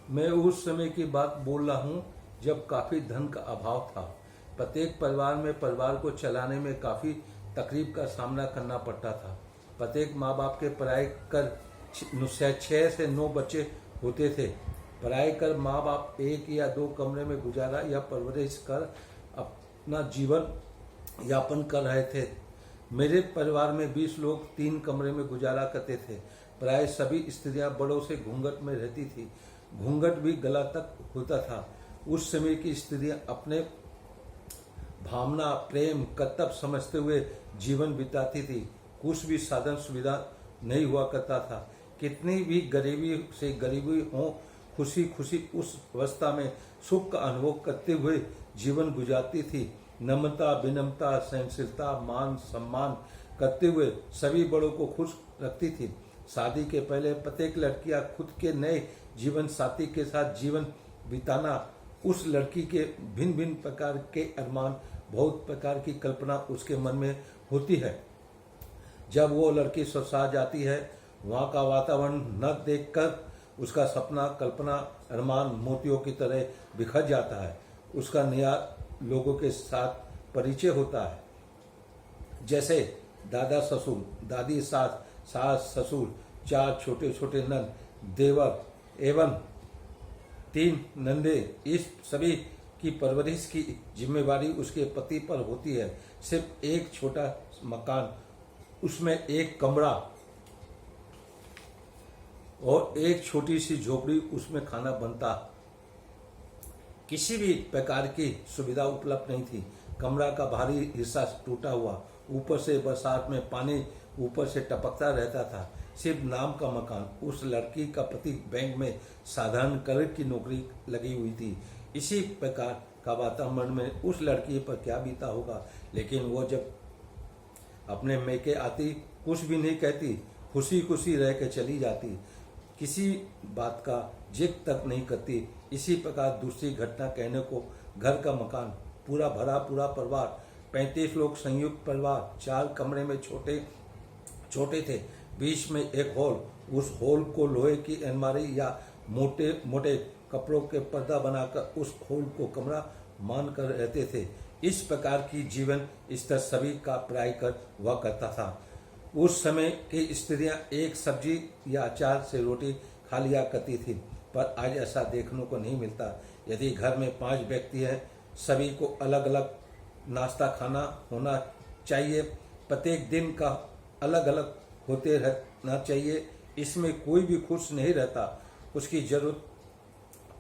मैं उस समय की बात बोल रहा हूँ जब काफी धन का अभाव था। प्रत्येक परिवार में परिवार को चलाने में काफी तकलीफ का सामना करना पड़ता था। प्रत्येक माँ बाप के पढ़ाई कर 6 से 9 बच्चे होते थे। पढ़ाई कर माँ बाप 1 या 2 कमरे में गुजारा या परवरिश कर अपना जीवन यापन कर रहे थे। मेरे परिवार में 20 लोग 3 कमरे में गुजारा करते थे। प्राय सभी स्त्रियां बड़ों से घूंघट में रहती थी। घूंघट भी गला तक होता था। उस समय की स्त्रियां अपने भावना, प्रेम, कर्तव्य समझते हुए जीवन बिताती थी। कुछ भी साधन सुविधा नहीं हुआ करता था। कितनी भी गरीबी से गरीबी हो, खुशी खुशी उस अवस्था में सुख का अनुभव करते हुए जीवन गुजारती थी। नम्रता, विनम्रता, सहनशीलता, मान सम्मान करते हुए सभी बड़ों को खुश रखती थी। शादी के पहले प्रत्येक लड़कियां खुद के नए जीवन साथी के साथ जीवन बिताना, उस लड़की के भिन्न भिन्न प्रकार के अरमान, बहुत प्रकार की कल्पना उसके मन में होती है। जब वो लड़की ससुराल जाती है, वहाँ का वातावरण न देखकर उसका सपना, कल्पना, अरमान मोतियों की तरह बिखर जाता है। उसका नया लोगों के साथ परिचय होता है, जैसे दादा ससुर, दादी सास, सास ससुर, 4 छोटे छोटे नंद, देवर एवं 3 नंदे। इस सभी की परवरिश की जिम्मेवारी उसके पति पर होती है। सिर्फ एक छोटा मकान, उसमें एक कमरा और एक छोटी सी झोपड़ी, उसमें खाना बनता। किसी भी प्रकार की सुविधा उपलब्ध नहीं थी। कमरा का भारी हिस्सा टूटा हुआ, ऊपर से बरसात में पानी ऊपर से टपकता रहता था। सिर्फ नाम का मकान। उस लड़की का पति बैंक में साधारण क्लर्क की नौकरी लगी हुई थी। इसी प्रकार का वातावरण में उस लड़की पर क्या बीता होगा। लेकिन वो जब अपने मैके आती, कुछ भी नहीं कहती, खुशी खुशी रह के चली जाती, किसी बात का जिक्र तक नहीं करती। इसी प्रकार दूसरी घटना कहने को, घर का मकान पूरा भरा, पूरा परिवार, 35 लोग, संयुक्त परिवार, 4 कमरे में छोटे छोटे थे, बीच में एक हॉल। उस हॉल को लोहे की अलमारी या मोटे मोटे कपड़ों के पर्दा बनाकर उस हॉल को कमरा मान कर रहते थे। इस प्रकार की जीवन स्तर सभी का प्राय कर हुआ करता था। उस समय की स्त्रियां एक सब्जी या अचार से रोटी खा लिया करती थी, पर आज ऐसा देखने को नहीं मिलता। यदि घर में 5 व्यक्ति हैं, सभी को अलग अलग नाश्ता खाना होना चाहिए। प्रत्येक दिन का अलग अलग होते रहना चाहिए। इसमें कोई भी खुश नहीं रहता। उसकी जरूरत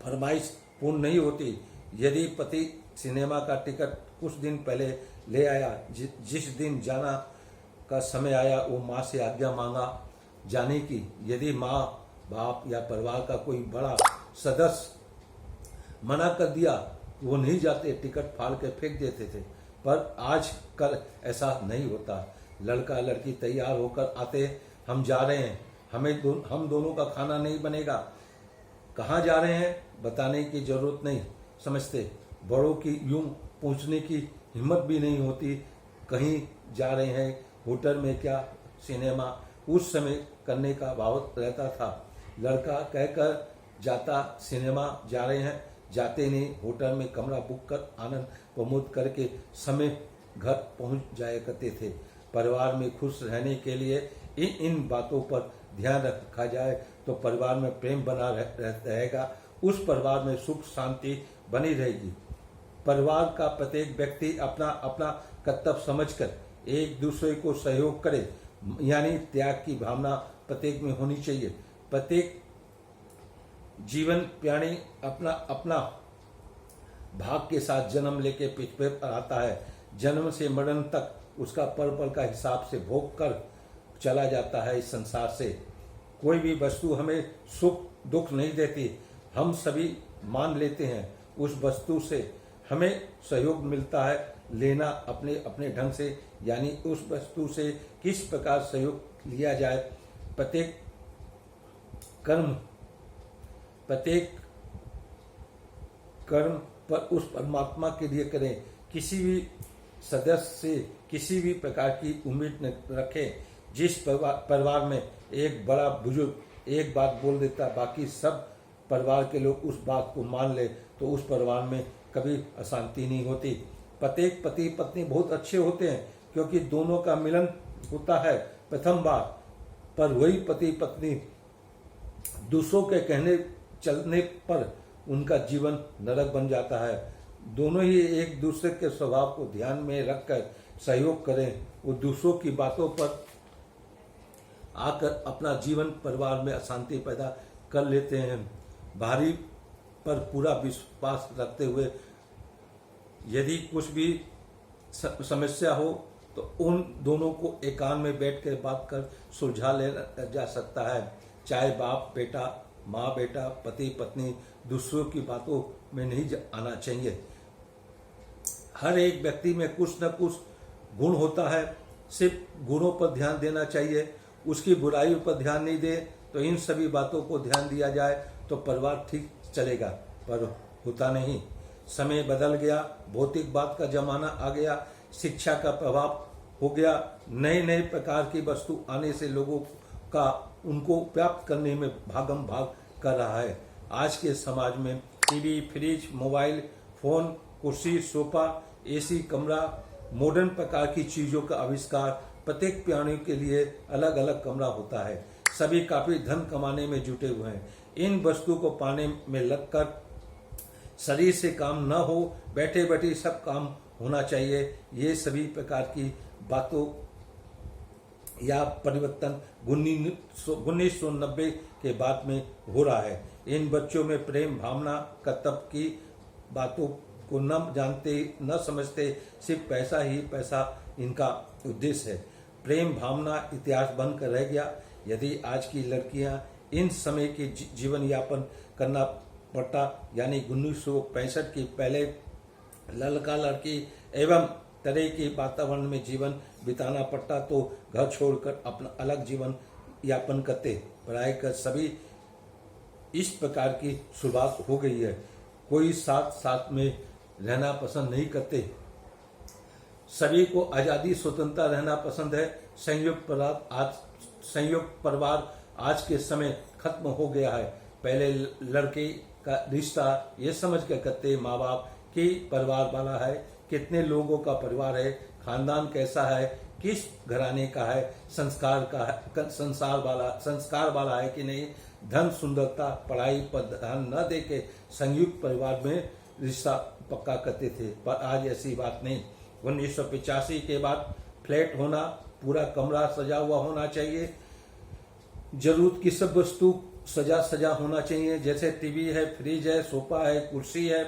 फरमाइश पूर्ण नहीं होती। यदि पति सिनेमा का टिकट कुछ दिन पहले ले आया, जिस दिन जाना का समय आया, वो माँ से आज्ञा मांगा जाने की। यदि माँ बाप या परिवार का कोई बड़ा सदस्य मना कर दिया, वो नहीं जाते, टिकट फाड़ के फेंक देते थे। पर आज कल ऐसा नहीं होता। लड़का लड़की तैयार होकर आते, हम जा रहे हैं, हम दोनों का खाना नहीं बनेगा। कहाँ जा रहे हैं बताने की जरूरत नहीं समझते। बड़ों की यूं पूछने की हिम्मत भी नहीं होती। कहीं जा रहे हैं, होटल में क्या, सिनेमा, उस समय करने का भाव रहता था। लड़का कहकर जाता, सिनेमा जा रहे हैं, जाते नहीं, होटल में कमरा बुक कर आनंद प्रमोद करके समय घर पहुंच जाया करते थे। परिवार में खुश रहने के लिए इन बातों पर ध्यान रखा जाए तो परिवार में प्रेम बना रहेगा। उस परिवार में सुख शांति बनी रहेगी। परिवार का प्रत्येक व्यक्ति अपना अपना कर्तव्य समझकर एक दूसरे को सहयोग करे, यानी त्याग की भावना प्रत्येक में होनी चाहिए। प्रत्येक जीवन प्राणी अपना अपना भाग के साथ जन्म लेके पृथ्वी पर आता है। जन्म से मरण तक उसका पल पल का हिसाब से भोग कर चला जाता है इस संसार से। कोई भी वस्तु हमें सुख दुख नहीं देती। हम सभी मान लेते हैं उस वस्तु से हमें सहयोग मिलता है। लेना अपने अपने ढंग से, यानी उस वस्तु से किस प्रकार सहयोग लिया जाए। प्रत्येक कर्म पर उस परमात्मा के लिए करें। किसी भी सदस्य से किसी भी प्रकार की उम्मीद न रखें। जिस परिवार में एक बड़ा बुजुर्ग एक बात बोल देता, बाकी सब परिवार के लोग उस बात को मान ले तो उस परिवार में कभी अशांति नहीं होती। प्रत्येक पति पत्नी बहुत अच्छे होते हैं क्योंकि दोनों का मिलन होता है प्रथम बार, पर वही पति पत्नी दूसरों के कहने चलने पर उनका जीवन नरक बन जाता है। दोनों ही एक दूसरे के स्वभाव को ध्यान में रखकर सहयोग करें, वो दूसरों की बातों पर आकर अपना जीवन परिवार में अशांति पैदा कर लेते हैं। बाहरी पर पूरा विश्वास रखते हुए यदि कुछ भी समस्या हो तो उन दोनों को एकांत में बैठकर बात कर सुलझा लिया जा सकता है। चाहे बाप बेटा, माँ बेटा, पति पत्नी, दूसरों की बातों में नहीं आना चाहिए। हर एक व्यक्ति में कुछ न कुछ गुण होता है, सिर्फ गुणों पर ध्यान देना चाहिए, उसकी बुराइयों पर ध्यान नहीं दे। तो इन सभी बातों को ध्यान दिया जाए तो परिवार ठीक चलेगा, पर होता नहीं। समय बदल गया, भौतिक बात का जमाना आ गया, शिक्षा का प्रभाव हो गया, नए नए प्रकार की वस्तु आने से लोगों का उनको प्राप्त करने में भागम भाग कर रहा है। आज के समाज में टीवी, फ्रिज, मोबाइल फोन, कुर्सी, सोफा, एसी, कमरा, मॉडर्न प्रकार की चीजों का आविष्कार, प्रत्येक प्राणी के लिए अलग अलग कमरा होता है। सभी काफी धन कमाने में जुटे हुए हैं। इन वस्तु को पाने में लगकर शरीर से काम न हो, बैठे बैठे सब काम होना चाहिए। ये सभी प्रकार की बातों या परिवर्तन 1990 के बाद में हो रहा है। इन बच्चों में प्रेम भावना, कर्तव्य की बातों को न जानते न समझते, सिर्फ पैसा ही पैसा इनका उद्देश्य है। प्रेम भावना इतिहास बनकर रह गया। यदि आज की लड़कियां इन समय के जीवन यापन करना पड़ता, यानी 1965 के पहले लड़का लड़की एवं तरह के वातावरण में जीवन बिताना पड़ता तो घर छोड़कर अपना अलग जीवन यापन करते। पढ़ाई कर सभी इस प्रकार की शुरुआत हो गई है। कोई साथ साथ में रहना पसंद नहीं करते, सभी को आजादी स्वतंत्रता रहना पसंद है। संयुक्त परिवार आज के समय खत्म हो गया है। पहले लड़के का रिश्ता ये समझ कर करते माँ बाप की परिवार वाला है, कितने लोगों का परिवार है, खानदान कैसा है, किस घराने का है, संस्कार वाला है कि नहीं, धन सुंदरता पढ़ाई पर ध्यान न देके संयुक्त परिवार में रिश्ता पक्का करते थे। पर आज ऐसी बात नहीं। 1985 के बाद फ्लैट होना, पूरा कमरा सजा हुआ होना चाहिए, जरूरत की सब वस्तु सजा होना चाहिए, जैसे टीवी है, फ्रिज है, सोफा है, कुर्सी है,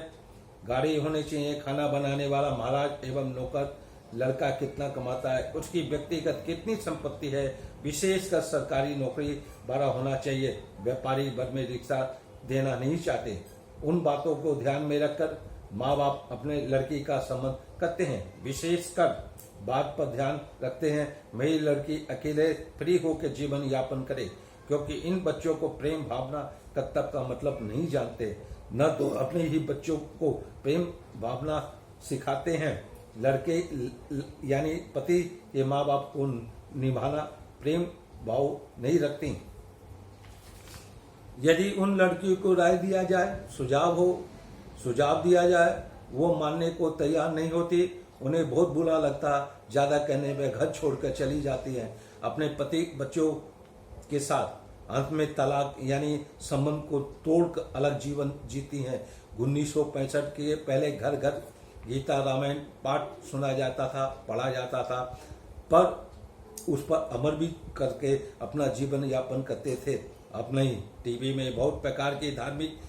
गाड़ी होनी चाहिए, खाना बनाने वाला महाराज एवं नौकर, लड़का कितना कमाता है, उसकी व्यक्तिगत कितनी संपत्ति है, विशेषकर सरकारी नौकरी वाला होना चाहिए। व्यापारी वर्ग में रिक्शा देना नहीं चाहते। उन बातों को ध्यान में रखकर माँ बाप अपने लड़की का संबंध करते हैं, विशेषकर बात पर ध्यान रखते हैं मेरी लड़की अकेले फ्री होकर जीवन यापन करे, क्योंकि इन बच्चों को प्रेम भावना कर्तव्य का मतलब नहीं जानते, न तो अपने ही बच्चों को प्रेम भावना सिखाते हैं। लड़के यानी पति के माँ बाप को निभाना प्रेम भाव नहीं रखती। यदि उन लड़कियों को राय दिया जाए, सुझाव दिया जाए, वो मानने को तैयार नहीं होती, उन्हें बहुत बुरा लगता, ज्यादा कहने में घर छोड़कर चली जाती है अपने पति बच्चों के साथ। अंत में तलाक यानी संबंध को तोड़कर अलग जीवन जीती हैं। 1965 के पहले घर घर गीता रामायण पाठ सुना जाता था, पढ़ा जाता था, पर उस पर अमर भी करके अपना जीवन यापन करते थे। अब नहीं, टीवी में बहुत प्रकार की धार्मिक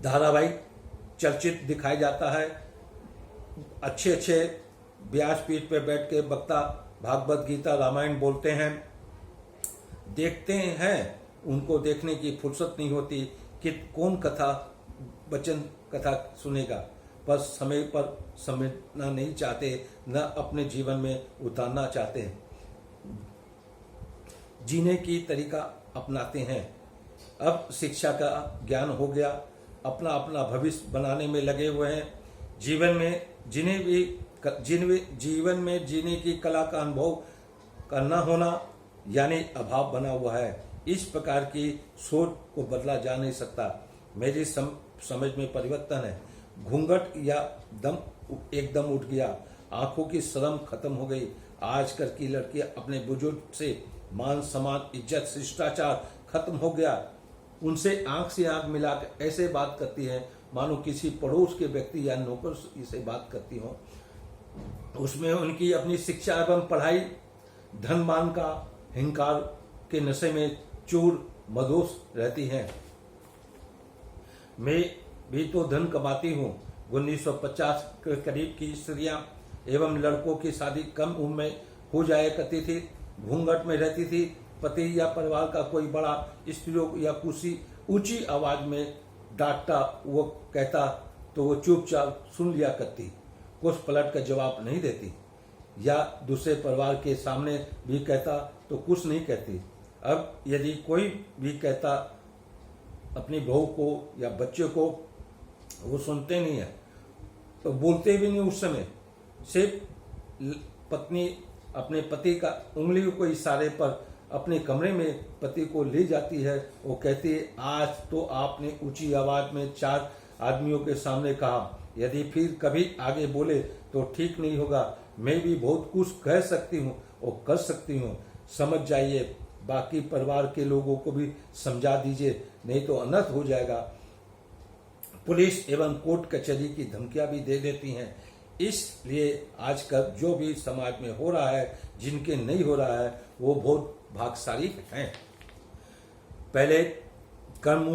धारावाहिक चर्चित दिखाया जाता है। अच्छे व्यासपीठ पे बैठ के वक्ता भागवत गीता रामायण बोलते हैं, देखते हैं, उनको देखने की फुर्सत नहीं होती कि कौन कथा वचन कथा सुनेगा, पर समय पर समझना नहीं चाहते, न अपने जीवन में उतारना चाहते, जीने की तरीका अपनाते हैं। अब शिक्षा का ज्ञान हो गया, अपना अपना भविष्य बनाने में लगे हुए हैं। जीवन में जीने की कला का अनुभव का न होना यानी अभाव बना हुआ है। इस प्रकार की सोच को बदला जा नहीं सकता। मेरी समझ में परिवर्तन है। घूंघट या दम एकदम उठ गया, आंखों की शर्म खत्म हो गई। आजकल की लड़कियां अपने बुजुर्ग से मान सम्मान, इज्जत, शिष्टाचार खत्म हो गया। उनसे आंख से आंख मिलाकर ऐसे बात करती हैं मानो किसी पड़ोस के व्यक्ति या नौकर से बात करती हो। उसमें उनकी अपनी शिक्षा एवं पढ़ाई, धन मान का हिंकार के नशे में चूर मदोस रहती हैं। मैं भी तो धन कमाती हूँ। 1950 के करीब की स्त्रियां एवं लड़कों की शादी कम उम्र में हो जाया करती थी, घूंघट में रहती थी। पति या परिवार का कोई बड़ा स्त्रियों या कुछ ऊंची आवाज में डांटता, वो कहता तो वो चुपचाप सुन लिया करती, कुछ पलट कर जवाब नहीं देती, या दूसरे परिवार के सामने भी कहता तो कुछ नहीं कहती। अब यदि कोई भी कहता अपनी बहू को या बच्चे को, वो सुनते नहीं है, तो बोलते भी नहीं। उस समय सिर्फ पत्नी अपने पति का उंगलियों को इशारे पर अपने कमरे में पति को ले जाती है। वो कहती है, आज तो आपने ऊंची आवाज में 4 आदमियों के सामने कहा, यदि फिर कभी आगे बोले तो ठीक नहीं होगा। मैं भी बहुत कुछ कह सकती हूँ और कर सकती हूँ, समझ जाइए। बाकी परिवार के लोगों को भी समझा दीजिए, नहीं तो अनर्थ हो जाएगा। पुलिस एवं कोर्ट कचहरी की धमकियां भी दे देती हैं। इसलिए आजकल जो भी समाज में हो रहा है, जिनके नहीं हो रहा है, वो बहुत भाग्यशाली हैं। पहले कम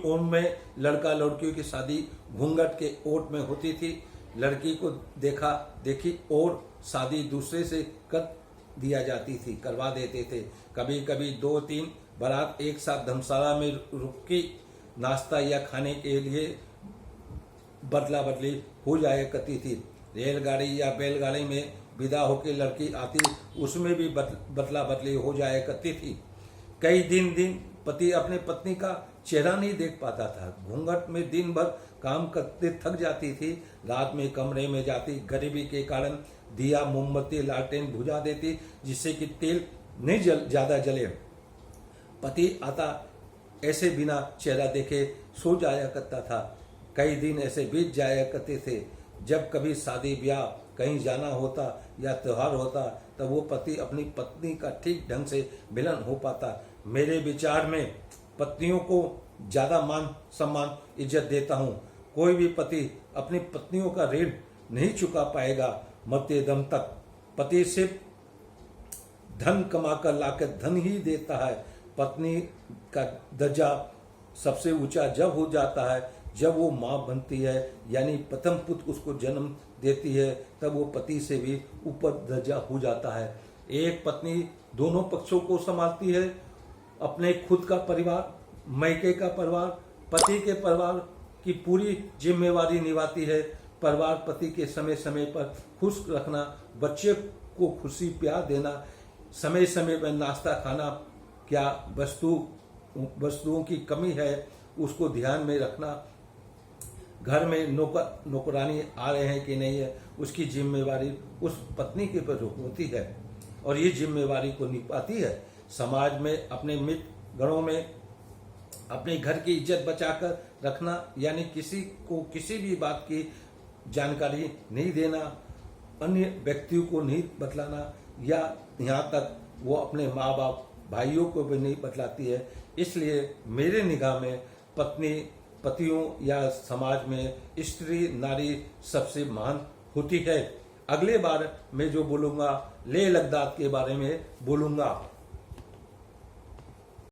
उम्र में लड़का लड़कियों की शादी घूंघट के ओट में होती थी। लड़की को देखा देखी और शादी दूसरे से कर करवा देते थे। कभी कभी 2-3 बारात एक साथ धर्मशाला में रुकी, नाश्ता या खाने के लिए बदला बदली हो जाया करती थी। रेलगाड़ी या बैलगाड़ी में विदा होकर लड़की आती, उसमें भी बदला बदली हो जाया करती थी। कई दिन पति अपने पत्नी का चेहरा नहीं देख पाता था। घूंघट में दिन भर काम करते थक जाती थी, रात में कमरे में जाती, गरीबी के कारण दिया मोमबत्ती लालटेन बुझा देती, जिससे कि तेल नहीं ज्यादा जले। पति आता, ऐसे बिना चेहरा देखे सो जाया करता था। कई दिन ऐसे बीत जाया करते थे। जब कभी शादी ब्याह कहीं जाना होता या त्योहार होता, तब वो पति अपनी पत्नी का ठीक ढंग से मिलन हो पाता। मेरे विचार में पत्नियों को ज्यादा मान सम्मान इज्जत देता हूँ। कोई भी पति अपनी पत्नियों का ऋण नहीं चुका पाएगा मरते दम तक। पति सिर्फ धन कमाकर लाकर धन ही देता है। पत्नी का दर्जा सबसे ऊंचा जब हो जाता है जब वो माँ बनती है, यानी प्रथम पुत्र उसको जन्म देती है, तब वो पति से भी ऊपर दर्जा हो जाता है। एक पत्नी दोनों पक्षों को संभालती है, अपने खुद का परिवार, मैके का परिवार, पति के परिवार की पूरी जिम्मेवारी निभाती है। परिवार पति के समय समय पर खुश रखना, बच्चे को खुशी प्यार देना, समय समय पर नाश्ता खाना, क्या वस्तुओं की कमी है उसको ध्यान में रखना, घर में नौकरानी आ रहे हैं कि नहीं है, उसकी जिम्मेवारी उस पत्नी के ऊपर होती है और ये जिम्मेवारी को निभाती है। समाज में, अपने मित्र गणों में अपने घर की इज्जत बचाकर रखना, यानी किसी को किसी भी बात की जानकारी नहीं देना, अन्य व्यक्तियों को नहीं बतलाना, या यहाँ तक वो अपने माँ बाप भाइयों को भी नहीं बतलाती है। इसलिए मेरे निगाह में पतियों या समाज में स्त्री नारी सबसे महान होती है। अगले बार मैं जो बोलूँगा लेह लद्दाख के बारे में बोलूँगा।